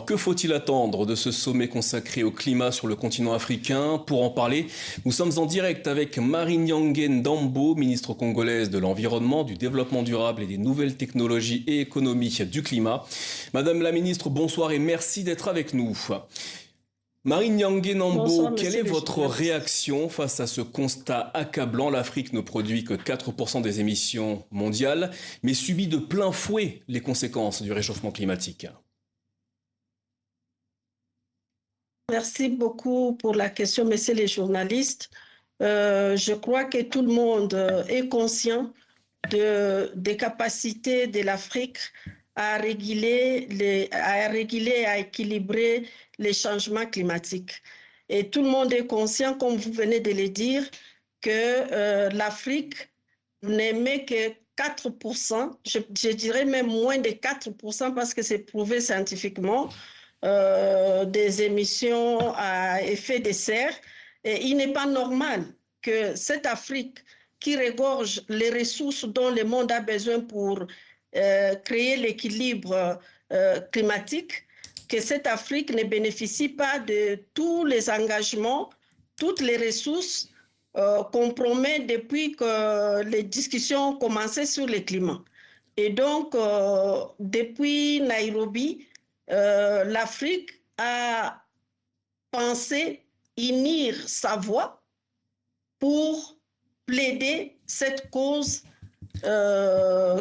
Alors que faut-il attendre de ce sommet consacré au climat sur le continent africain? Pour en parler, nous sommes en direct avec Marie-Nyange Ndambo, ministre congolaise de l'Environnement, du Développement durable et des Nouvelles Technologies et Économie du Climat. Madame la ministre, bonsoir et merci d'être avec nous. Marie-Nyange Ndambo, quelle est votre réaction face à ce constat accablant? L'Afrique ne produit que 4% des émissions mondiales, mais subit de plein fouet les conséquences du réchauffement climatique. Merci beaucoup pour la question, messieurs les journalistes. Je crois que tout le monde est conscient des capacités de l'Afrique à réguler et à équilibrer les changements climatiques. Et tout le monde est conscient, comme vous venez de le dire, que l'Afrique n'émet que 4%, je dirais même moins de 4% parce que c'est prouvé scientifiquement, des émissions à effet de serre. Et il n'est pas normal que cette Afrique qui regorge les ressources dont le monde a besoin pour créer l'équilibre climatique, que cette Afrique ne bénéficie pas de tous les engagements, toutes les ressources qu'on promet depuis que les discussions ont commencé sur le climat. Et donc, depuis Nairobi, l'Afrique a pensé unir sa voix pour plaider cette cause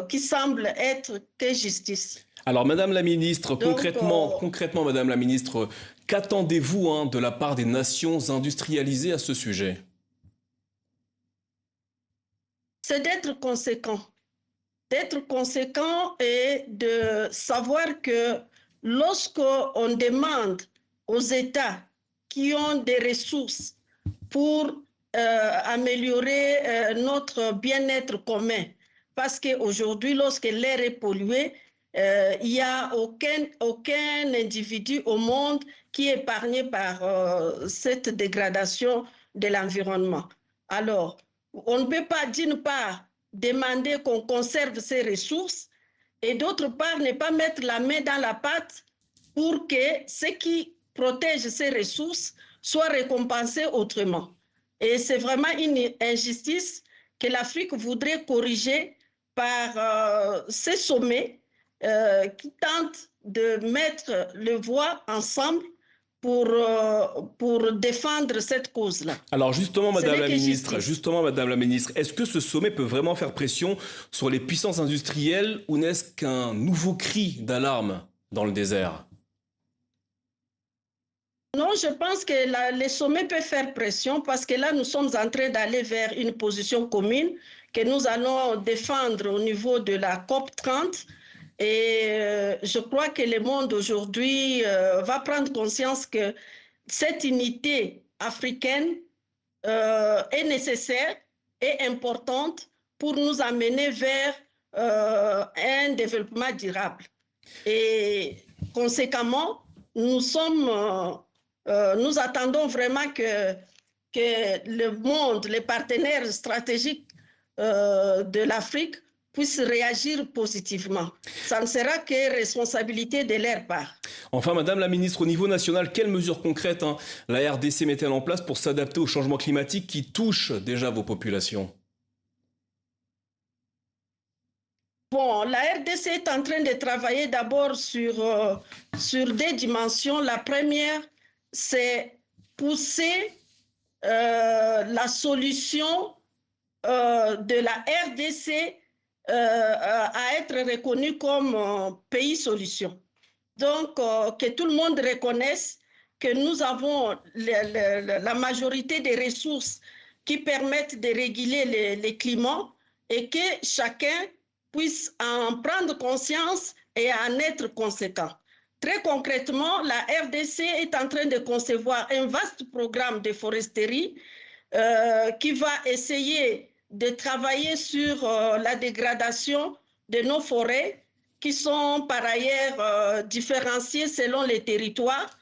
qui semble être que justice. Alors, Madame la Ministre, concrètement, Madame la Ministre, qu'attendez-vous de la part des nations industrialisées à ce sujet? C'est d'être conséquent. D'être conséquent et de savoir que lorsqu'on demande aux États qui ont des ressources pour améliorer notre bien-être commun, parce qu'aujourd'hui, lorsque l'air est pollué, il n'y a aucun individu au monde qui est épargné par cette dégradation de l'environnement. Alors, on ne peut pas, d'une part, demander qu'on conserve ces ressources et d'autre part, ne pas mettre la main dans la pâte pour que ceux qui protègent ces ressources soient récompensés autrement. Et c'est vraiment une injustice que l'Afrique voudrait corriger par ces sommets qui tentent de mettre les voix ensemble pour défendre cette cause-là. Alors justement, Madame la Ministre, est-ce que ce sommet peut vraiment faire pression sur les puissances industrielles ou n'est-ce qu'un nouveau cri d'alarme dans le désert? Non, je pense que les sommets peuvent faire pression parce que là, nous sommes en train d'aller vers une position commune que nous allons défendre au niveau de la COP 30. Et je crois que le monde aujourd'hui va prendre conscience que cette unité africaine est nécessaire et importante pour nous amener vers un développement durable. Et conséquemment, nous attendons vraiment que le monde, les partenaires stratégiques de l'Afrique puissent réagir positivement. Ça ne sera que responsabilité de leur part. Enfin, Madame la Ministre, au niveau national, quelles mesures concrètes la RDC met-elle en place pour s'adapter au changement climatique qui touche déjà vos populations? Bon, la RDC est en train de travailler d'abord sur des dimensions. La première, c'est pousser la solution de la RDC à être reconnu comme pays solution. Donc, que tout le monde reconnaisse que nous avons la majorité des ressources qui permettent de réguler les climats et que chacun puisse en prendre conscience et en être conséquent. Très concrètement, la RDC est en train de concevoir un vaste programme de foresterie qui va essayer de travailler sur la dégradation de nos forêts qui sont par ailleurs différenciées selon les territoires.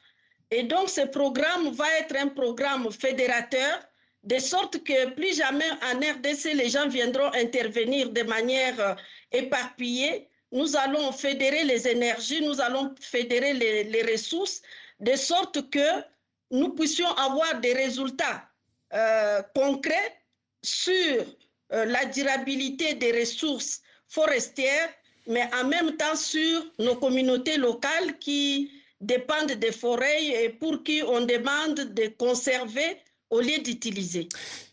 Et donc, ce programme va être un programme fédérateur, de sorte que plus jamais en RDC, les gens viendront intervenir de manière éparpillée. nous allons fédérer les énergies, nous allons fédérer les ressources, de sorte que nous puissions avoir des résultats concrets sur la durabilité des ressources forestières, mais en même temps sur nos communautés locales qui dépendent des forêts et pour qui on demande de conserver au lieu d'utiliser.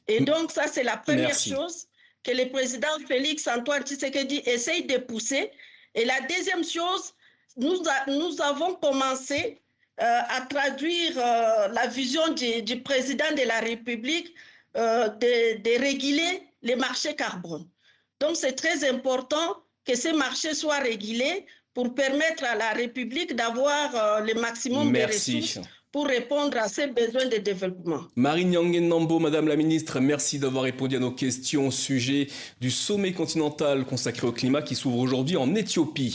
Et donc, ça, c'est la première chose que le président Félix Antoine Tshisekedi essaye de pousser. Et la deuxième chose, nous avons commencé à traduire la vision du président de la République de réguler les marchés carbone. Donc, c'est très important que ces marchés soient régulés pour permettre à la République d'avoir le maximum de ressources pour répondre à ses besoins de développement. Marine Yangen Nambo, Madame la Ministre, merci d'avoir répondu à nos questions au sujet du sommet continental consacré au climat qui s'ouvre aujourd'hui en Éthiopie.